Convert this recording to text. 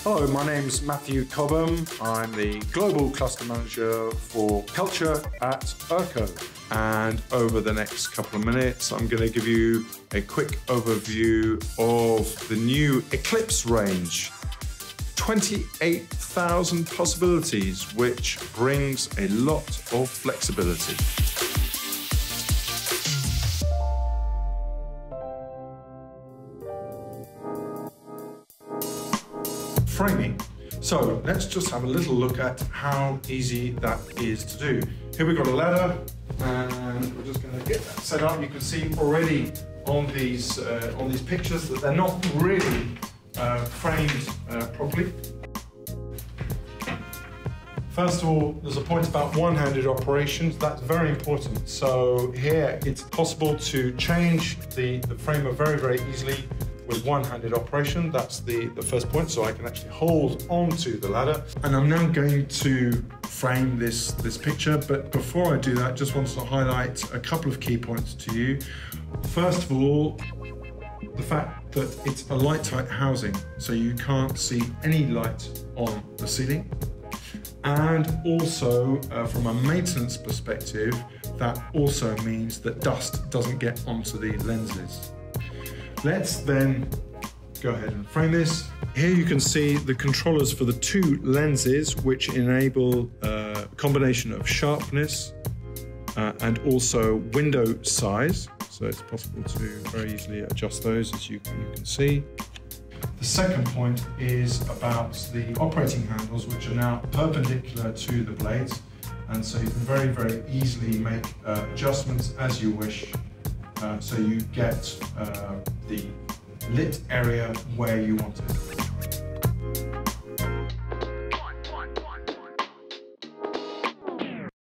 Hello, my name's Matthew Cobham. I'm the Global Cluster Manager for Culture at ERCO. And over the next couple of minutes, I'm going to give you a quick overview of the new Eclipse range. 28,000 possibilities, which brings a lot of flexibility. Framing. So let's just have a little look at how easy that is to do. Here we've got a ladder, and we're just going to get that set up. You can see already on these pictures that they're not really framed properly. First of all, there's a point about one-handed operations. That's very important. So here it's possible to change the framer very, very easily with one-handed operation. That's the first point, so I can actually hold onto the ladder. And I'm now going to frame this picture, but before I do that, just wanted to highlight a couple of key points to you. First of all, the fact that it's a light-tight housing, so you can't see any light on the ceiling. And also, from a maintenance perspective, that also means that dust doesn't get onto the lenses. Let's then go ahead and frame this. Here you can see the controllers for the two lenses, which enable a combination of sharpness and also window size. So it's possible to very easily adjust those, as you can see. The second point is about the operating handles, which are now perpendicular to the blades. And so you can very, very easily make adjustments as you wish. So you get the lit area where you want it.